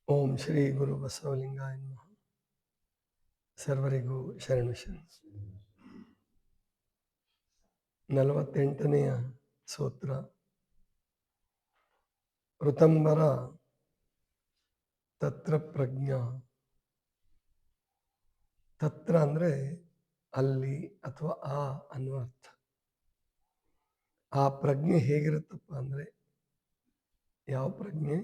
ಓಂ ಶ್ರೀ ಗುರು ಬಸವಲಿಂಗಾಯ ನಮಃ. ಸರ್ವರಿಗೂ ಶರಣು ಶರಣ. 48ನೆಯ ಸೂತ್ರ. ಋತಂಬರ ತತ್ರ ಪ್ರಜ್ಞಾ. ತತ್ರ ಅಂದರೆ ಅಲ್ಲಿ ಅಥವಾ ಆ ಅನ್ನುವ ಅರ್ಥ. ಆ ಪ್ರಜ್ಞೆ ಹೇಗಿರುತ್ತಪ್ಪ ಅಂದರೆ ಯಾವ ಪ್ರಜ್ಞೆ?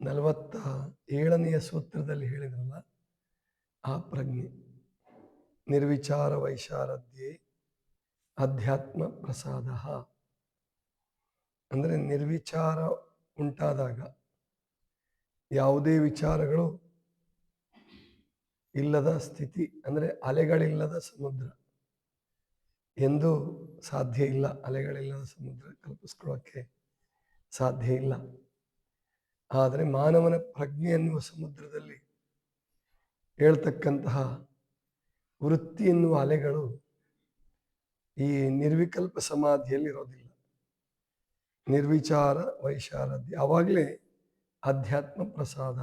47ನೆಯ ಸೂತ್ರದಲ್ಲಿ ಹೇಳಿದ್ರಲ್ಲ ಆ ಪ್ರಜ್ಞೆ. ನಿರ್ವಿಚಾರ ವೈಶಾರದ್ಯೆ ಅಧ್ಯಾತ್ಮ ಪ್ರಸಾದ. ಅಂದರೆ ನಿರ್ವಿಚಾರ ಉಂಟಾದಾಗ ಯಾವುದೇ ವಿಚಾರಗಳು ಇಲ್ಲದ ಸ್ಥಿತಿ, ಅಂದರೆ ಅಲೆಗಳಿಲ್ಲದ ಸಮುದ್ರ ಎಂದು ಸಾಧ್ಯ ಇಲ್ಲ. ಅಲೆಗಳಿಲ್ಲದ ಸಮುದ್ರ ಕಲ್ಪಿಸ್ಕೊಳ್ಳೋಕ್ಕೆ ಸಾಧ್ಯ ಇಲ್ಲ. ಆದರೆ ಮಾನವನ ಪ್ರಜ್ಞೆ ಎನ್ನುವ ಸಮುದ್ರದಲ್ಲಿ ಹೇಳ್ತಕ್ಕಂತಹ ವೃತ್ತಿ ಎನ್ನುವ ಅಲೆಗಳು ಈ ನಿರ್ವಿಕಲ್ಪ ಸಮಾಧಿಯಲ್ಲಿ ಇರೋದಿಲ್ಲ. ನಿರ್ವಿಚಾರ ವೈಶಾರದ್ಯ, ಆವಾಗಲೇ ಅಧ್ಯಾತ್ಮ ಪ್ರಸಾದ,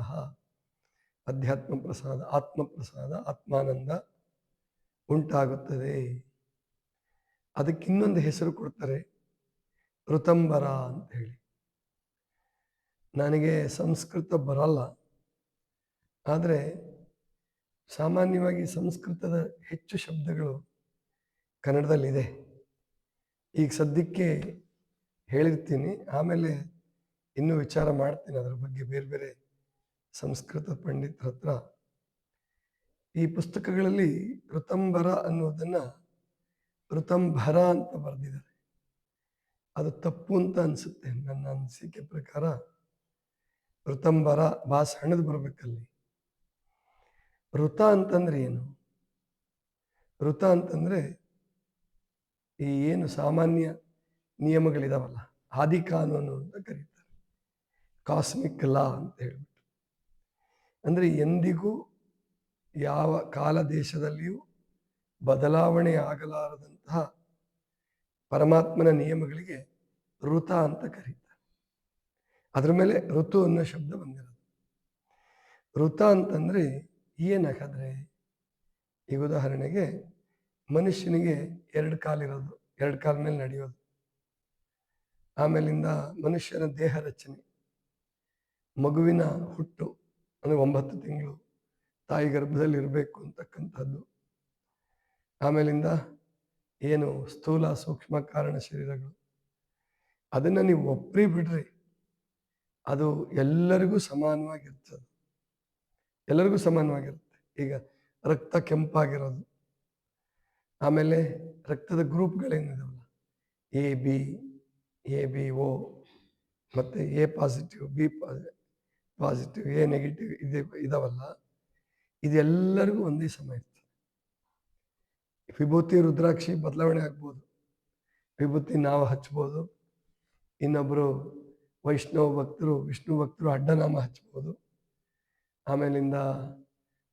ಅಧ್ಯಾತ್ಮ ಪ್ರಸಾದ, ಆತ್ಮ ಪ್ರಸಾದ, ಆತ್ಮಾನಂದ ಉಂಟಾಗುತ್ತದೆ. ಅದಕ್ಕಿನ್ನೊಂದು ಹೆಸರು ಕೊಡ್ತಾರೆ, ಋತಂಬರ ಅಂತ ಹೇಳಿ. ನನಗೆ ಸಂಸ್ಕೃತ ಬರಲ್ಲ, ಆದರೆ ಸಾಮಾನ್ಯವಾಗಿ ಸಂಸ್ಕೃತದ ಹೆಚ್ಚು ಶಬ್ದಗಳು ಕನ್ನಡದಲ್ಲಿದೆ. ಈಗ ಸದ್ಯಕ್ಕೆ ಹೇಳಿರ್ತೀನಿ, ಆಮೇಲೆ ಇನ್ನೂ ವಿಚಾರ ಮಾಡ್ತೀನಿ ಅದರ ಬಗ್ಗೆ ಬೇರೆ ಬೇರೆ ಸಂಸ್ಕೃತ ಪಂಡಿತರ ಹತ್ರ. ಈ ಪುಸ್ತಕಗಳಲ್ಲಿ ಋತಂಬರ ಅನ್ನೋದನ್ನು ಋತಂಭರ ಅಂತ ಬರೆದಿದ್ದಾರೆ. ಅದು ತಪ್ಪು ಅಂತ ಅನಿಸುತ್ತೆ. ನನ್ನ ಅನಿಸಿಕೆ ಪ್ರಕಾರ ಋತಂಬರ ಭಾಷೆ ಹಣದು ಬರಬೇಕಲ್ಲಿ. ಋತ ಅಂತಂದ್ರೆ ಏನು? ಋತ ಅಂತಂದರೆ ಈ ಏನು ಸಾಮಾನ್ಯ ನಿಯಮಗಳಿದಾವಲ್ಲ, ಆದಿ ಕಾನೂನು ಅಂತ ಕರೀತಾರೆ, ಕಾಸ್ಮಿಕ್ ಲಾ ಅಂತ ಹೇಳ್ಬಿಟ್ಟು. ಅಂದರೆ ಎಂದಿಗೂ ಯಾವ ಕಾಲ ದೇಶದಲ್ಲಿಯೂ ಬದಲಾವಣೆ ಆಗಲಾರದಂತಹ ಪರಮಾತ್ಮನ ನಿಯಮಗಳಿಗೆ ಋತ ಅಂತ ಕರೀತಾರೆ. ಅದ್ರ ಮೇಲೆ ಋತು ಅನ್ನೋ ಶಬ್ದ ಬಂದಿರೋದು. ಋತ ಅಂತಂದರೆ ಏನಾಗದ್ರೆ, ಈಗ ಉದಾಹರಣೆಗೆ ಮನುಷ್ಯನಿಗೆ 2 ಕಾಲಿರೋದು, 2 ಕಾಲ ಮೇಲೆ ನಡೆಯೋದು. ಆಮೇಲಿಂದ ಮನುಷ್ಯನ ದೇಹ ರಚನೆ, ಮಗುವಿನ ಹುಟ್ಟು, ಅಂದರೆ 9 ತಿಂಗಳು ತಾಯಿ ಗರ್ಭದಲ್ಲಿ ಇರಬೇಕು ಅಂತಕ್ಕಂಥದ್ದು. ಆಮೇಲಿಂದ ಏನು ಸ್ಥೂಲ ಸೂಕ್ಷ್ಮ ಕಾರಣ ಶರೀರಗಳು, ಅದನ್ನು ನೀವು ಒಪ್ಪಿ ಬಿಡ್ರಿ, ಅದು ಎಲ್ಲರಿಗೂ ಸಮಾನವಾಗಿರ್ತದೆ. ಎಲ್ಲರಿಗೂ ಸಮಾನವಾಗಿರುತ್ತೆ. ಈಗ ರಕ್ತ ಕೆಂಪಾಗಿರೋದು, ಆಮೇಲೆ ರಕ್ತದ ಗ್ರೂಪ್ಗಳೇನಿದಾವಲ್ಲ, ಎ ಬಿ ಓ, ಮತ್ತು A positive, B positive, A negative ಇದಾವಲ್ಲ, ಇದೆಲ್ಲರಿಗೂ ಒಂದೇ ಸಮ ಇರ್ತದೆ. ವಿಭೂತಿ ರುದ್ರಾಕ್ಷಿ ಬದಲಾವಣೆ ಆಗ್ಬೋದು. ವಿಭೂತಿ ನಾವು ಹಚ್ಬೋದು, ಇನ್ನೊಬ್ಬರು ವೈಷ್ಣವ ಭಕ್ತರು ವಿಷ್ಣು ಭಕ್ತರು ಅಡ್ಡನಾಮ ಹಚ್ಬೋದು. ಆಮೇಲಿಂದ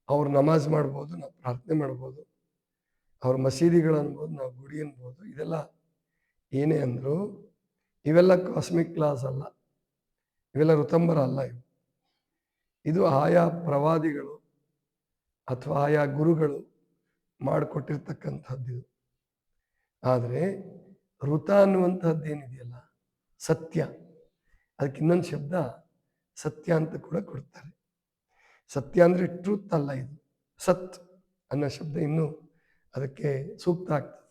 ಅವ್ರು ನಮಾಜ್ ಮಾಡ್ಬೋದು, ನಾವು ಪ್ರಾರ್ಥನೆ ಮಾಡ್ಬೋದು. ಅವ್ರ ಮಸೀದಿಗಳು ಅನ್ಬೋದು, ನಾವು ಗುಡಿ ಅನ್ಬೋದು. ಇದೆಲ್ಲ ಏನೇ ಅಂದರೂ ಇವೆಲ್ಲ ಕಾಸ್ಮಿಕ್ ಕ್ಲಾಸ್ ಅಲ್ಲ, ಇವೆಲ್ಲ ಋತಂಬರ ಅಲ್ಲ. ಇದು ಆಯಾ ಪ್ರವಾದಿಗಳು ಅಥವಾ ಆಯಾ ಗುರುಗಳು ಮಾಡಿಕೊಟ್ಟಿರ್ತಕ್ಕಂಥದ್ದು. ಆದರೆ ಋತ ಅನ್ನುವಂಥದ್ದು ಏನಿದೆಯಲ್ಲ, ಸತ್ಯ, ಅದಕ್ಕೆ ಇನ್ನೊಂದು ಶಬ್ದ ಸತ್ಯ ಅಂತ ಕೂಡ ಕೊಡ್ತಾರೆ. ಸತ್ಯ ಅಂದರೆ ಟ್ರೂತ್ ಅಲ್ಲ, ಇದು ಸತ್ ಅನ್ನೋ ಶಬ್ದ ಇನ್ನೂ ಅದಕ್ಕೆ ಸೂಕ್ತ ಆಗ್ತದೆ.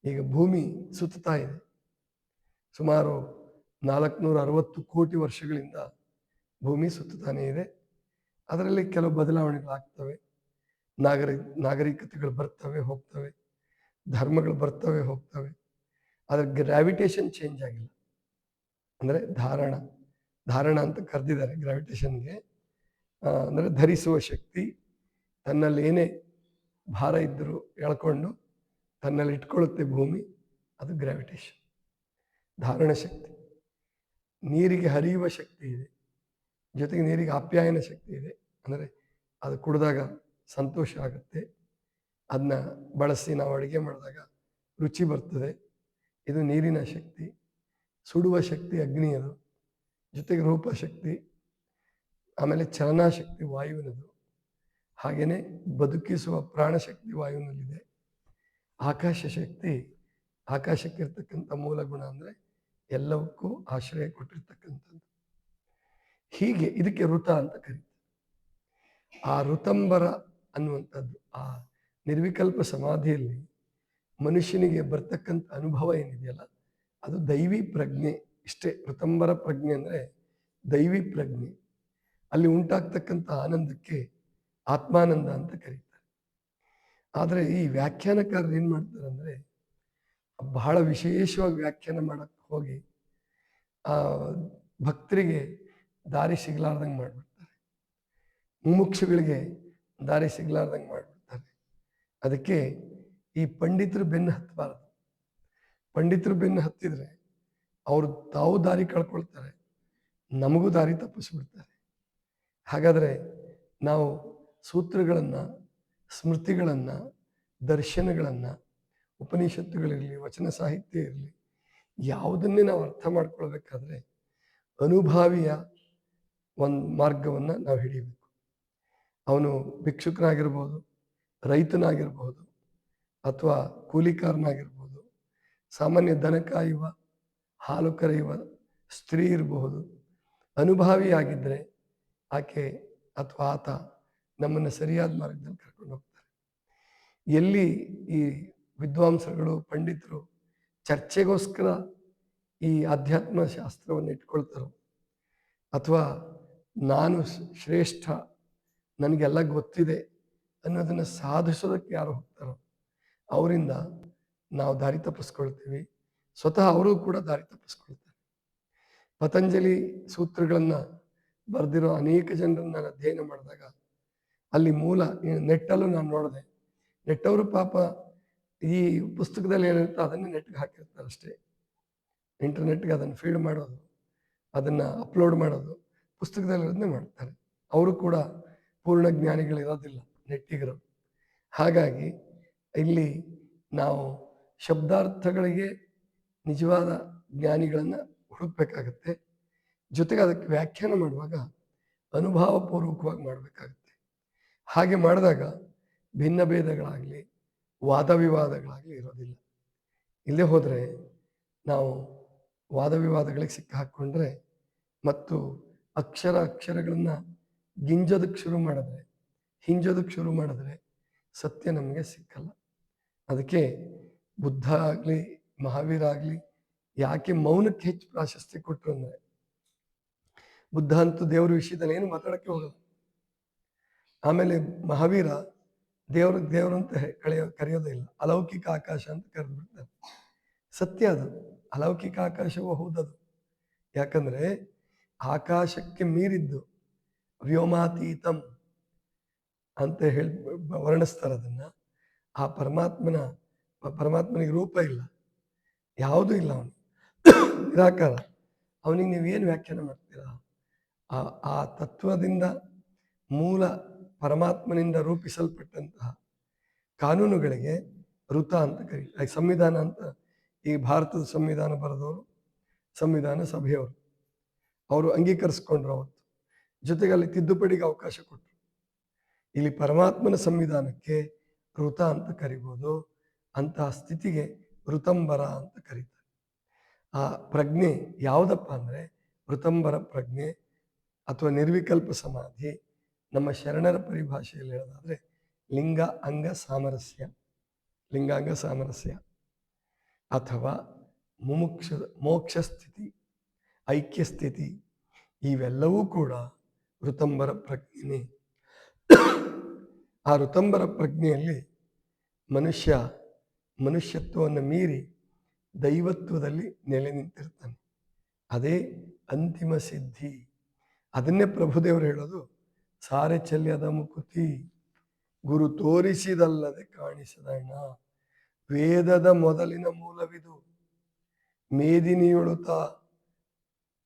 ಈಗ ಭೂಮಿ ಸುತ್ತಾ ಇದೆ, ಸುಮಾರು 460 ಕೋಟಿ ವರ್ಷಗಳಿಂದ ಭೂಮಿ ಸುತ್ತಾನೇ ಇದೆ. ಅದರಲ್ಲಿ ಕೆಲವು ಬದಲಾವಣೆಗಳಾಗ್ತವೆ, ನಾಗರಿಕತೆಗಳು ಬರ್ತವೆ ಹೋಗ್ತವೆ, ಧರ್ಮಗಳು ಬರ್ತವೆ ಹೋಗ್ತವೆ. ಆದರೆ ಗ್ರಾವಿಟೇಷನ್ ಚೇಂಜ್ ಆಗಿಲ್ಲ. ಅಂದರೆ ಧಾರಣ ಅಂತ ಕರೆದಿದ್ದಾರೆ ಗ್ರಾವಿಟೇಷನ್ಗೆ. ಅಂದರೆ ಧರಿಸುವ ಶಕ್ತಿ, ತನ್ನಲ್ಲಿ ಏನೇ ಭಾರ ಇದ್ದರೂ ಎಳ್ಕೊಂಡು ತನ್ನಲ್ಲಿ ಇಟ್ಕೊಳ್ಳುತ್ತೆ ಭೂಮಿ, ಅದು ಗ್ರಾವಿಟೇಷನ್, ಧಾರಣ ಶಕ್ತಿ. ನೀರಿಗೆ ಹರಿಯುವ ಶಕ್ತಿ ಇದೆ, ಜೊತೆಗೆ ನೀರಿಗೆ ಆಪ್ಯಾಯನ ಶಕ್ತಿ ಇದೆ. ಅಂದರೆ ಅದು ಕುಡಿದಾಗ ಸಂತೋಷ ಆಗುತ್ತೆ, ಅದನ್ನ ಬಳಸಿ ನಾವು ಅಡುಗೆ ಮಾಡಿದಾಗ ರುಚಿ ಬರ್ತದೆ, ಇದು ನೀರಿನ ಶಕ್ತಿ. ಸುಡುವ ಶಕ್ತಿ ಅಗ್ನಿ, ಅದು ಜೊತೆಗೆ ರೂಪಶಕ್ತಿ, ಆಮೇಲೆ ಚಲನಾಶಕ್ತಿ ವಾಯುವಿನದು, ಹಾಗೆಯೇ ಬದುಕಿಸುವ ಪ್ರಾಣಶಕ್ತಿ ವಾಯುವಿನಲ್ಲಿದೆ. ಆಕಾಶ ಶಕ್ತಿ, ಆಕಾಶಕ್ಕಿರ್ತಕ್ಕಂಥ ಮೂಲ ಗುಣ ಅಂದರೆ ಎಲ್ಲವಕ್ಕೂ ಆಶ್ರಯ ಕೊಟ್ಟಿರ್ತಕ್ಕಂಥದ್ದು. ಹೀಗೆ ಇದಕ್ಕೆ ಋತ ಅಂತ ಕರೀತಾರೆ. ಆ ಋತಂಬರ ಅನ್ನುವಂಥದ್ದು, ಆ ನಿರ್ವಿಕಲ್ಪ ಸಮಾಧಿಯಲ್ಲಿ ಮನುಷ್ಯನಿಗೆ ಬರ್ತಕ್ಕಂಥ ಅನುಭವ ಏನಿದೆಯಲ್ಲ, ಅದು ದೈವಿ ಪ್ರಜ್ಞೆ. ಇಷ್ಟೇ ಋತಂಬರ ಪ್ರಜ್ಞೆ ಅಂದರೆ ದೈವಿ ಪ್ರಜ್ಞೆ. ಅಲ್ಲಿ ಉಂಟಾಗ್ತಕ್ಕಂಥ ಆನಂದಕ್ಕೆ ಆತ್ಮಾನಂದ ಅಂತ ಕರೀತಾರೆ. ಆದರೆ ಈ ವ್ಯಾಖ್ಯಾನಕಾರರು ಏನು ಮಾಡ್ತಾರೆ ಅಂದರೆ, ಬಹಳ ವಿಶೇಷವಾಗಿ ವ್ಯಾಖ್ಯಾನ ಮಾಡಕ್ಕೆ ಹೋಗಿ ಆ ಭಕ್ತರಿಗೆ ದಾರಿ ಸಿಗಲಾರ್ದಂಗೆ ಮಾಡಿಬಿಡ್ತಾರೆ, ಮುಮುಕ್ಷುಗಳಿಗೆ ದಾರಿ ಸಿಗಲಾರ್ದಂಗೆ ಮಾಡಿಬಿಡ್ತಾರೆ. ಅದಕ್ಕೆ ಈ ಪಂಡಿತರು ಬೆನ್ನು ಹತ್ತಬಾರದು. ಪಂಡಿತರು ಬೆನ್ನು ಹತ್ತಿದ್ರೆ ಅವರು ತಾವು ದಾರಿ ಕಳ್ಕೊಳ್ತಾರೆ, ನಮಗೂ ದಾರಿ ತಪ್ಪಿಸ್ಬಿಡ್ತಾರೆ. ಹಾಗಾದರೆ ನಾವು ಸೂತ್ರಗಳನ್ನು, ಸ್ಮೃತಿಗಳನ್ನು, ದರ್ಶನಗಳನ್ನು, ಉಪನಿಷತ್ತುಗಳಿರಲಿ, ವಚನ ಸಾಹಿತ್ಯ ಇರಲಿ, ಯಾವುದನ್ನೇ ನಾವು ಅರ್ಥ ಮಾಡ್ಕೊಳ್ಬೇಕಾದ್ರೆ ಅನುಭಾವಿಯ ಒಂದು ಮಾರ್ಗವನ್ನು ನಾವು ಹಿಡಿಬೇಕು. ಅವನು ಭಿಕ್ಷುಕನಾಗಿರ್ಬೋದು, ರೈತನಾಗಿರ್ಬೋದು, ಅಥವಾ ಕೂಲಿಕಾರನಾಗಿರ್ಬೋದು, ಸಾಮಾನ್ಯ ದನ ಕಾಯುವ, ಹಾಲು ಕರೆಯುವ ಸ್ತ್ರೀ ಇರಬಹುದು. ಅನುಭಾವಿಯಾಗಿದ್ದರೆ ಆಕೆ ಅಥವಾ ಆತ ನಮ್ಮನ್ನು ಸರಿಯಾದ ಮಾರ್ಗದಲ್ಲಿ ಕರ್ಕೊಂಡು ಹೋಗ್ತಾರೆ. ಎಲ್ಲಿ ಈ ವಿದ್ವಾಂಸರುಗಳು, ಪಂಡಿತರು ಚರ್ಚೆಗೋಸ್ಕರ ಈ ಅಧ್ಯಾತ್ಮ ಶಾಸ್ತ್ರವನ್ನು ಇಟ್ಕೊಳ್ತಾರೋ, ಅಥವಾ ನಾನು ಶ್ರೇಷ್ಠ, ನನಗೆಲ್ಲ ಗೊತ್ತಿದೆ ಅನ್ನೋದನ್ನು ಸಾಧಿಸೋದಕ್ಕೆ ಯಾರು ಹೋಗ್ತಾರೋ ಅವರಿಂದ ನಾವು ದಾರಿ ತಪ್ಪಿಸ್ಕೊಳ್ತೀವಿ. ಸ್ವತಃ ಅವರು ಕೂಡ ದಾರಿ ತಪ್ಪಿಸ್ಕೊಳ್ತಾರೆ. ಪತಂಜಲಿ ಸೂತ್ರಗಳನ್ನು ಬರೆದಿರೋ ಅನೇಕ ಜನರನ್ನು ನಾನು ಅಧ್ಯಯನ ಮಾಡಿದಾಗ ಅಲ್ಲಿ ಮೂಲ ನೆಟ್ಟಲ್ಲೂ ನಾನು ನೋಡಿದೆ. ನೆಟ್ಟವರು ಪಾಪ ಈ ಪುಸ್ತಕದಲ್ಲಿ ಏನಿರುತ್ತೋ ಅದನ್ನೇ ನೆಟ್ಗೆ ಹಾಕಿರ್ತಾರೆ ಅಷ್ಟೇ. ಇಂಟರ್ನೆಟ್ಗೆ ಅದನ್ನು ಫೀಡ್ ಮಾಡೋದು, ಅದನ್ನು ಅಪ್ಲೋಡ್ ಮಾಡೋದು, ಪುಸ್ತಕದಲ್ಲಿರೋದನ್ನೇ ಮಾಡ್ತಾರೆ. ಅವರು ಕೂಡ ಪೂರ್ಣ ಜ್ಞಾನಿಗಳಿರೋದಿಲ್ಲ, ನೆಟ್ಟಿಗರು. ಹಾಗಾಗಿ ಇಲ್ಲಿ ನಾವು ಶಬ್ದಾರ್ಥಗಳಿಗೆ ನಿಜವಾದ ಜ್ಞಾನಿಗಳನ್ನು ಹುಡುಕ್ಬೇಕಾಗತ್ತೆ. ಜೊತೆಗೆ ಅದಕ್ಕೆ ವ್ಯಾಖ್ಯಾನ ಮಾಡುವಾಗ ಅನುಭವಪೂರ್ವಕವಾಗಿ ಮಾಡಬೇಕಾಗತ್ತೆ. ಹಾಗೆ ಮಾಡಿದಾಗ ಭಿನ್ನ ಭೇದಗಳಾಗಲಿ, ವಾದ ವಿವಾದಗಳಾಗಲಿ ಇರೋದಿಲ್ಲ. ಇಲ್ಲೇ ಹೋದರೆ ನಾವು ವಾದ ವಿವಾದಗಳಿಗೆ ಸಿಕ್ಕ ಹಾಕ್ಕೊಂಡ್ರೆ ಮತ್ತು ಅಕ್ಷರಗಳನ್ನು ಗಿಂಜೋದಕ್ಕೆ ಶುರು ಮಾಡಿದ್ರೆ, ಹಿಂಜೋದಕ್ಕೆ ಶುರು ಮಾಡಿದ್ರೆ ಸತ್ಯ ನಮಗೆ ಸಿಕ್ಕಲ್ಲ. ಅದಕ್ಕೆ ಬುದ್ಧ ಆಗಲಿ, ಮಹಾವೀರ ಆಗಲಿ ಯಾಕೆ ಮೌನಕ್ಕೆ ಹೆಚ್ಚು ಪ್ರಾಶಸ್ತ್ಯ ಕೊಟ್ಟರು ಅಂದರೆ, ಬುದ್ಧ ಅಂತೂ ದೇವ್ರ ವಿಷಯದಲ್ಲಿ ಏನು ಮಾತಾಡೋಕ್ಕೆ ಹೋಗಲ್ಲ. ಆಮೇಲೆ ಮಹಾವೀರ ದೇವರಂತ ಕರೆಯೋದೇ ಇಲ್ಲ, ಅಲೌಕಿಕ ಆಕಾಶ ಅಂತ ಕರೆದು ಬಿಡ್ತಾರೆ. ಸತ್ಯ ಅದು, ಅಲೌಕಿಕ ಆಕಾಶವೂ ಹೌದದು. ಯಾಕಂದರೆ ಆಕಾಶಕ್ಕೆ ಮೀರಿದ್ದು ವ್ಯೋಮಾತೀತಂ ಅಂತ ಹೇಳಿ ವರ್ಣಿಸ್ತಾರೆ ಅದನ್ನು. ಆ ಪರಮಾತ್ಮನಿಗೆ ರೂಪ ಇಲ್ಲ, ಯಾವುದೂ ಇಲ್ಲ, ಅವನು ನಿರಾಕಾರ. ಅವನಿಗೆ ನೀವೇನು ವ್ಯಾಖ್ಯಾನ ಮಾಡ್ತೀರಾ? ಆ ತತ್ವದಿಂದ, ಮೂಲ ಪರಮಾತ್ಮನಿಂದ ರೂಪಿಸಲ್ಪಟ್ಟಂತಹ ಕಾನೂನುಗಳಿಗೆ ಋತ ಅಂತ ಕರೀತಾರೆ. ಸಂವಿಧಾನ ಅಂತ ಈ ಭಾರತದ ಸಂವಿಧಾನ ಬರೆದವರು ಸಂವಿಧಾನ ಸಭೆಯವರು, ಅವರು ಅಂಗೀಕರಿಸ್ಕೊಂಡ್ರು ಅವತ್ತು. ಜೊತೆಗೆ ಅಲ್ಲಿ ತಿದ್ದುಪಡಿಗೆ ಅವಕಾಶ ಕೊಟ್ಟರು. ಇಲ್ಲಿ ಪರಮಾತ್ಮನ ಸಂವಿಧಾನಕ್ಕೆ ಋತ ಅಂತ ಕರಿಬೋದು. ಅಂತಹ ಸ್ಥಿತಿಗೆ ಋತಂಬರ ಅಂತ ಕರೀತಾರೆ. ಆ ಪ್ರಜ್ಞೆ ಯಾವುದಪ್ಪ ಅಂದರೆ ಋತಂಬರ ಪ್ರಜ್ಞೆ ಅಥವಾ ನಿರ್ವಿಕಲ್ಪ ಸಮಾಧಿ. ನಮ್ಮ ಶರಣರ ಪರಿಭಾಷೆಯಲ್ಲಿ ಹೇಳೋದಾದರೆ ಲಿಂಗ ಅಂಗ ಸಾಮರಸ್ಯ, ಲಿಂಗಾಂಗ ಸಾಮರಸ್ಯ, ಅಥವಾ ಮೋಕ್ಷ ಸ್ಥಿತಿ, ಐಕ್ಯ ಸ್ಥಿತಿ, ಇವೆಲ್ಲವೂ ಕೂಡ ಋತಂಬರ ಪ್ರಜ್ಞೆನೇ. ಆ ಋತಂಬರ ಪ್ರಜ್ಞೆಯಲ್ಲಿ ಮನುಷ್ಯತ್ವವನ್ನು ಮೀರಿ ದೈವತ್ವದಲ್ಲಿ ನೆಲೆ ನಿಂತಿರ್ತಾನೆ. ಅದೇ ಅಂತಿಮ ಸಿದ್ಧಿ. ಅದನ್ನೇ ಪ್ರಭುದೇವರು ಹೇಳೋದು, ಸಾರೆ ಚೆಲ್ಯದ ಮುಕುತಿ ಗುರು ತೋರಿಸಿದಲ್ಲದೆ ಕಾಣಿಸದಣ್ಣ, ವೇದದ ಮೊದಲಿನ ಮೂಲವಿದು, ಮೇದಿನಿಯೊಳುತ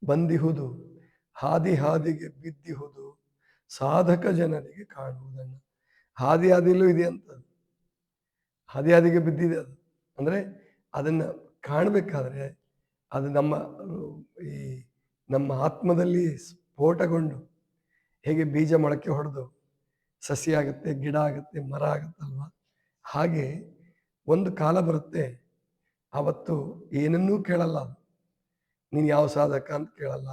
ಬಂದಿಹುದು, ಹಾದಿಗೆ ಬಿದ್ದಿಹುದು, ಸಾಧಕ ಜನರಿಗೆ ಕಾಣುವುದನ್ನು. ಹಾದಿಯಲ್ಲೂ ಇದೆ ಅಂತದ್ದು, ಹಾದಿಗೆ ಬಿದ್ದಿದೆ ಅದು. ಅಂದರೆ ಅದನ್ನು ಕಾಣಬೇಕಾದ್ರೆ ಅದು ನಮ್ಮ ಆತ್ಮದಲ್ಲಿ ಸ್ಫೋಟಗೊಂಡು ಹೇಗೆ ಬೀಜ ಮೊಳಕೆ ಹೊಡೆದು ಸಸಿ ಆಗುತ್ತೆ, ಗಿಡ ಆಗುತ್ತೆ, ಮರ ಆಗುತ್ತಲ್ವ, ಹಾಗೆ ಒಂದು ಕಾಲ ಬರುತ್ತೆ, ಆವತ್ತು ಏನನ್ನೂ ಕೇಳಲ್ಲ. ನೀನು ಯಾವ ಸಾಧಕ ಅಂತ ಕೇಳಲ್ಲ,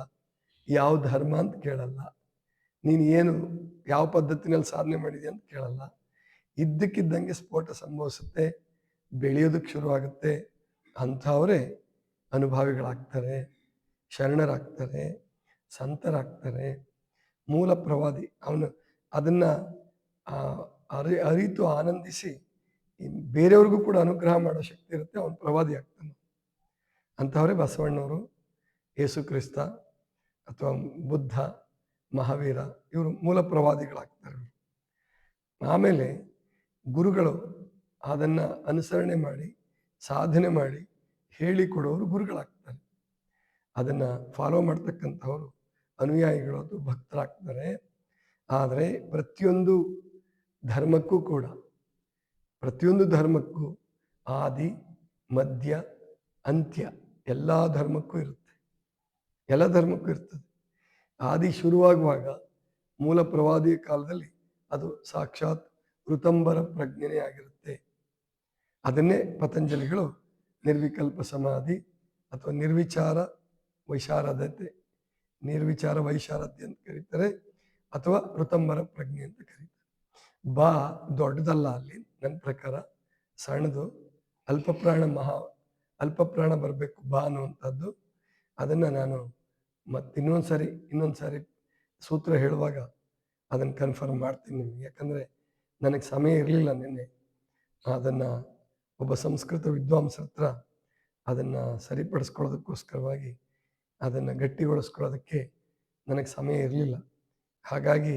ಯಾವ ಧರ್ಮ ಅಂತ ಕೇಳಲ್ಲ, ನೀನು ಏನು ಯಾವ ಪದ್ಧತಿನಲ್ಲಿ ಸಾಧನೆ ಮಾಡಿದೆ ಅಂತ ಕೇಳಲ್ಲ. ಇದ್ದಕ್ಕಿದ್ದಂಗೆ ಸ್ಫೋಟ ಸಂಭವಿಸುತ್ತೆ, ಬೆಳೆಯೋದಕ್ಕೆ ಶುರುವಾಗುತ್ತೆ. ಅಂಥವರೇ ಅನುಭಾವಿಗಳಾಗ್ತಾರೆ, ಶರಣರಾಗ್ತಾರೆ, ಸಂತರಾಗ್ತಾರೆ. ಮೂಲ ಪ್ರವಾದಿ ಅವನು ಅದನ್ನ ಅರಿತು ಆನಂದಿಸಿ ಬೇರೆಯವ್ರಿಗೂ ಕೂಡ ಅನುಗ್ರಹ ಮಾಡೋ ಶಕ್ತಿ ಇರುತ್ತೆ, ಅವನು ಪ್ರವಾದಿ ಆಗ್ತಾನೆ. ಅಂಥವರೇ ಬಸವಣ್ಣವರು, ಯೇಸು ಕ್ರಿಸ್ತ ಅಥವಾ ಬುದ್ಧ, ಮಹಾವೀರ, ಇವರು ಮೂಲ ಪ್ರವಾದಿಗಳಾಗ್ತಾರೆ. ಆಮೇಲೆ ಗುರುಗಳು ಅದನ್ನು ಅನುಸರಣೆ ಮಾಡಿ ಸಾಧನೆ ಮಾಡಿ ಹೇಳಿಕೊಡೋರು ಗುರುಗಳಾಗ್ತಾರೆ. ಅದನ್ನು ಫಾಲೋ ಮಾಡ್ತಕ್ಕಂಥವ್ರು ಅನುಯಾಯಿಗಳು ಅಥವಾ ಭಕ್ತರಾಗ್ತಾರೆ. ಆದರೆ ಪ್ರತಿಯೊಂದು ಧರ್ಮಕ್ಕೂ ಆದಿ ಮಧ್ಯ ಅಂತ್ಯ ಎಲ್ಲ ಧರ್ಮಕ್ಕೂ ಇರ್ತದೆ. ಆದಿ ಶುರುವಾಗುವಾಗ ಮೂಲ ಪ್ರವಾದಿಯ ಕಾಲದಲ್ಲಿ ಅದು ಸಾಕ್ಷಾತ್ ಋತಂಬರ ಪ್ರಜ್ಞೆನೇ ಆಗಿರುತ್ತೆ. ಅದನ್ನೇ ಪತಂಜಲಿಗಳು ನಿರ್ವಿಕಲ್ಪ ಸಮಾಧಿ ಅಥವಾ ನಿರ್ವಿಚಾರ ವೈಶಾರದ್ಯ ಅಂತ ಕರೀತಾರೆ, ಅಥವಾ ಋತಂಬರ ಪ್ರಜ್ಞೆ ಅಂತ ಕರೀತಾರೆ. ಬಾ ದೊಡ್ಡದಲ್ಲ, ಅಲ್ಲಿ ನನ್ನ ಪ್ರಕಾರ ಸಣ್ಣದು, ಅಲ್ಪಪ್ರಾಣ ಬರಬೇಕು ಬಾ ಅನ್ನುವಂಥದ್ದು. ಅದನ್ನು ನಾನು ಇನ್ನೊಂದು ಸಾರಿ ಸೂತ್ರ ಹೇಳುವಾಗ ಅದನ್ನು ಕನ್ಫರ್ಮ್ ಮಾಡ್ತೀನಿ ನಿಮಗೆ. ಯಾಕಂದರೆ ನನಗೆ ಸಮಯ ಇರಲಿಲ್ಲ ನಿನ್ನೆ. ಅದನ್ನು ಒಬ್ಬ ಸಂಸ್ಕೃತ ವಿದ್ವಾಂಸರ ಹತ್ರ ಅದನ್ನು ಸರಿಪಡಿಸ್ಕೊಳ್ಳೋದಕ್ಕೋಸ್ಕರವಾಗಿ ಅದನ್ನು ಗಟ್ಟಿಗೊಳಿಸ್ಕೊಳ್ಳೋದಕ್ಕೆ ನನಗೆ ಸಮಯ ಇರಲಿಲ್ಲ. ಹಾಗಾಗಿ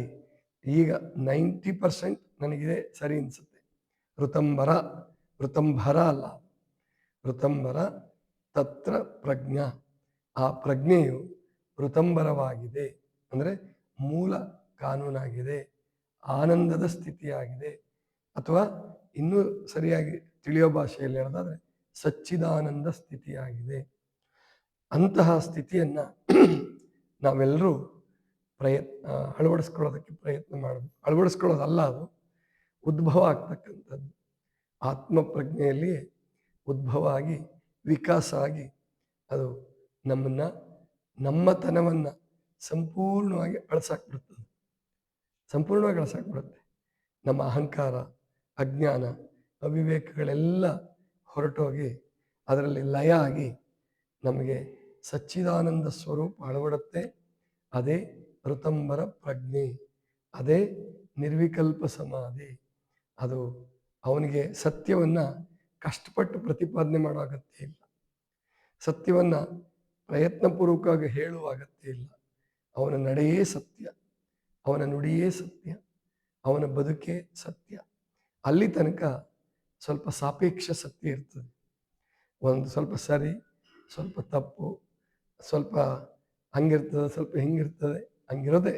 ಈಗ 90% ನನಗಿದೆ ಸರಿ ಅನಿಸುತ್ತೆ. ಋತಂಭರ ಅಲ್ಲ, ಋತಂಬರ ತತ್ರ ಪ್ರಜ್ಞಾ. ಆ ಪ್ರಜ್ಞೆಯು ಋತಂಬರವಾಗಿದೆ, ಅಂದರೆ ಮೂಲ ಕಾನೂನಾಗಿದೆ, ಆನಂದದ ಸ್ಥಿತಿಯಾಗಿದೆ, ಅಥವಾ ಇನ್ನೂ ಸರಿಯಾಗಿ ತಿಳಿಯೋ ಭಾಷೆಯಲ್ಲಿ ಹೇಳೋದಾದ್ರೆ ಸಚ್ಚಿದಾನಂದ ಸ್ಥಿತಿಯಾಗಿದೆ. ಅಂತಹ ಸ್ಥಿತಿಯನ್ನು ನಾವೆಲ್ಲರೂ ಅಳವಡಿಸ್ಕೊಳ್ಳೋದಕ್ಕೆ ಪ್ರಯತ್ನ ಮಾಡಬೇಕು. ಅಳವಡಿಸ್ಕೊಳ್ಳೋದಲ್ಲ, ಅದು ಉದ್ಭವ ಆಗ್ತಕ್ಕಂಥದ್ದು. ಆತ್ಮಪ್ರಜ್ಞೆಯಲ್ಲಿ ಉದ್ಭವ ಆಗಿ ವಿಕಾಸ ಆಗಿ ಅದು ನಮ್ಮತನವನ್ನು ಸಂಪೂರ್ಣವಾಗಿ ಅಳಿಸಾಕ್ಬಿಡುತ್ತೆ. ನಮ್ಮ ಅಹಂಕಾರ, ಅಜ್ಞಾನ, ಅವಿವೇಕಗಳೆಲ್ಲ ಹೊರಟೋಗಿ ಅದರಲ್ಲಿ ಲಯ ಆಗಿ ನಮಗೆ ಸಚ್ಚಿದಾನಂದ ಸ್ವರೂಪ ಅಳವಡುತ್ತೆ. ಅದೇ ಋತಂಬರ ಪ್ರಜ್ಞೆ, ಅದೇ ನಿರ್ವಿಕಲ್ಪ ಸಮಾಧಿ. ಅದು ಅವನಿಗೆ ಸತ್ಯವನ್ನು ಕಷ್ಟಪಟ್ಟು ಪ್ರತಿಪಾದನೆ ಮಾಡೋ ಅಗತ್ಯ ಇಲ್ಲ, ಸತ್ಯವನ್ನು ಪ್ರಯತ್ನಪೂರ್ವಕವಾಗಿ ಹೇಳುವ ಅಗತ್ಯ ಇಲ್ಲ. ಅವನ ನಡೆಯೇ ಸತ್ಯ, ಅವನ ನುಡಿಯೇ ಸತ್ಯ, ಅವನ ಬದುಕೇ ಸತ್ಯ. ಅಲ್ಲಿ ತನಕ ಸ್ವಲ್ಪ ಸಾಪೇಕ್ಷ ಸತ್ಯ ಇರ್ತದೆ. ಒಂದು ಸ್ವಲ್ಪ ಸರಿ, ಸ್ವಲ್ಪ ತಪ್ಪು, ಸ್ವಲ್ಪ ಹಂಗಿರ್ತದೆ, ಸ್ವಲ್ಪ ಹಿಂಗಿರ್ತದೆ, ಹಂಗಿರೋದೆ.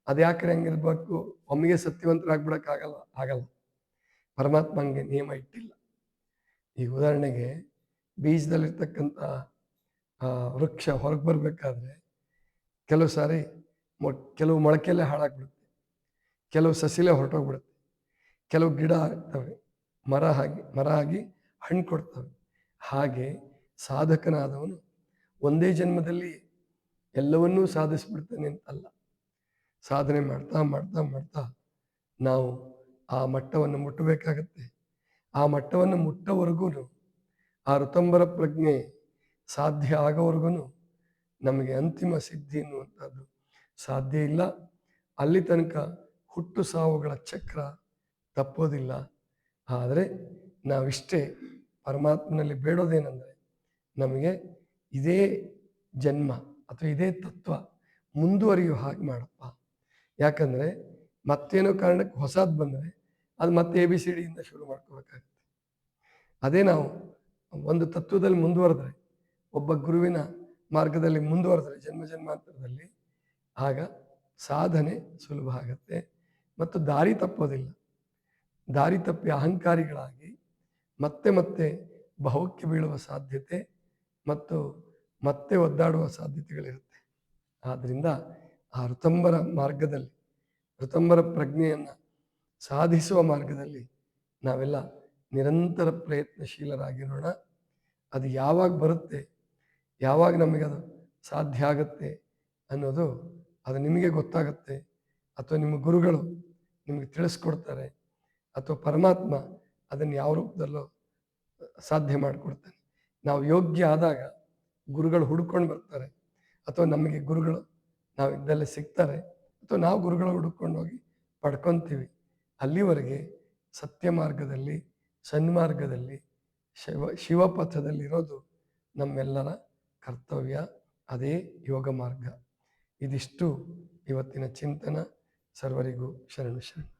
ಅದು ಯಾಕೆ ಹಂಗಿರ್ಬೇಕು? ಒಮ್ಮೆಗೆ ಸತ್ಯವಂತರಾಗ್ಬಿಡೋಕ್ಕಾಗಲ್ಲ. ಪರಮಾತ್ಮ ಹಂಗೆ ನಿಯಮ ಇಟ್ಟಿಲ್ಲ. ಈಗ ಉದಾಹರಣೆಗೆ ಬೀಜದಲ್ಲಿರ್ತಕ್ಕಂಥ ವೃಕ್ಷ ಹೊರಗೆ ಬರಬೇಕಾದ್ರೆ ಕೆಲವು ಸಾರಿ ಕೆಲವು ಮೊಳಕೆಯಲ್ಲೇ ಹಾಳಾಗ್ಬಿಡುತ್ತೆ, ಕೆಲವು ಸಸಿಲೇ ಹೊರಟೋಗ್ಬಿಡುತ್ತೆ, ಕೆಲವು ಗಿಡ ಆಗ್ತವೆ, ಮರ ಆಗಿ ಹಣ್ಣು ಕೊಡ್ತವೆ. ಹಾಗೆ ಸಾಧಕನಾದವನು ಒಂದೇ ಜನ್ಮದಲ್ಲಿ ಎಲ್ಲವನ್ನೂ ಸಾಧಿಸ್ಬಿಡ್ತಾನೆ ಅಂತಲ್ಲ. ಸಾಧನೆ ಮಾಡ್ತಾ ಮಾಡ್ತಾ ಮಾಡ್ತಾ ನಾವು ಆ ಮಟ್ಟವನ್ನು ಮುಟ್ಟಬೇಕಾಗತ್ತೆ. ಆ ಮಟ್ಟವನ್ನು ಮುಟ್ಟೋವರೆಗೂ, ಆ ಋತಂಬರ ಪ್ರಜ್ಞೆ ಸಾಧ್ಯ ಆಗೋವರೆಗೂ ನಮಗೆ ಅಂತಿಮ ಸಿದ್ಧಿ ಎನ್ನುವಂಥದ್ದು ಸಾಧ್ಯ ಇಲ್ಲ. ಅಲ್ಲಿ ತನಕ ಹುಟ್ಟು ಸಾವುಗಳ ಚಕ್ರ ತಪ್ಪೋದಿಲ್ಲ. ಆದರೆ ನಾವಿಷ್ಟೇ ಪರಮಾತ್ಮನಲ್ಲಿ ಬೇಡೋದೇನೆಂದರೆ, ನಮಗೆ ಇದೇ ಜನ್ಮ ಅಥವಾ ಇದೇ ತತ್ವ ಮುಂದುವರಿಯೋ ಹಾಗೆ ಮಾಡಪ್ಪ. ಯಾಕಂದರೆ ಮತ್ತೇನೋ ಕಾರಣಕ್ಕೆ ಹೊಸದು ಬಂದರೆ ಅದು ಮತ್ತೆ ABCD ಇಂದ ಶುರು ಮಾಡ್ಕೋಬೇಕಾಗುತ್ತೆ. ಅದೇ ನಾವು ಒಂದು ತತ್ವದಲ್ಲಿ ಮುಂದುವರೆದ್ರೆ, ಒಬ್ಬ ಗುರುವಿನ ಮಾರ್ಗದಲ್ಲಿ ಮುಂದುವರೆದ್ರೆ ಜನ್ಮಾಂತರದಲ್ಲಿ, ಆಗ ಸಾಧನೆ ಸುಲಭ ಆಗತ್ತೆ ಮತ್ತು ದಾರಿ ತಪ್ಪೋದಿಲ್ಲ. ದಾರಿ ತಪ್ಪಿ ಅಹಂಕಾರಿಗಳಾಗಿ ಮತ್ತೆ ಭಾವಕ್ಕೆ ಬೀಳುವ ಸಾಧ್ಯತೆ ಮತ್ತು ಮತ್ತೆ ಒದ್ದಾಡುವ ಸಾಧ್ಯತೆಗಳಿರುತ್ತೆ. ಆದ್ದರಿಂದ ಆ ಋತಂಬರ ಮಾರ್ಗದಲ್ಲಿ, ಋತಂಬರ ಪ್ರಜ್ಞೆಯನ್ನು ಸಾಧಿಸುವ ಮಾರ್ಗದಲ್ಲಿ ನಾವೆಲ್ಲ ನಿರಂತರ ಪ್ರಯತ್ನಶೀಲರಾಗಿರೋಣ. ಅದು ಯಾವಾಗ ಬರುತ್ತೆ, ಯಾವಾಗ ನಮಗದು ಸಾಧ್ಯ ಆಗುತ್ತೆ ಅನ್ನೋದು ಅದು ನಿಮಗೆ ಗೊತ್ತಾಗುತ್ತೆ, ಅಥವಾ ನಿಮ್ಮ ಗುರುಗಳು ನಿಮಗೆ ತಿಳಿಸ್ಕೊಡ್ತಾರೆ, ಅಥವಾ ಪರಮಾತ್ಮ ಅದನ್ನು ಯಾವ ರೂಪದಲ್ಲೋ ಸಾಧ್ಯ ಮಾಡಿಕೊಡ್ತಾನೆ. ನಾವು ಯೋಗ್ಯ ಆದಾಗ ಗುರುಗಳು ಹುಡ್ಕೊಂಡು ಬರ್ತಾರೆ, ಅಥವಾ ನಮಗೆ ಗುರುಗಳು ನಾವು ಇದ್ದಲ್ಲೇ ಸಿಗ್ತಾರೆ, ಅಥವಾ ನಾವು ಗುರುಗಳು ಹುಡ್ಕೊಂಡು ಹೋಗಿ ಪಡ್ಕೊತೀವಿ. ಅಲ್ಲಿವರೆಗೆ ಸತ್ಯ ಮಾರ್ಗದಲ್ಲಿ, ಸನ್ಮಾರ್ಗದಲ್ಲಿ, ಶಿವಪಥದಲ್ಲಿರೋದು ನಮ್ಮೆಲ್ಲರ ಕರ್ತವ್ಯ. ಅದೇ ಯೋಗ ಮಾರ್ಗ. ಇದಿಷ್ಟು ಇವತ್ತಿನ ಚಿಂತನ. ಸರ್ವರಿಗೂ ಶರಣು ಶರಣು.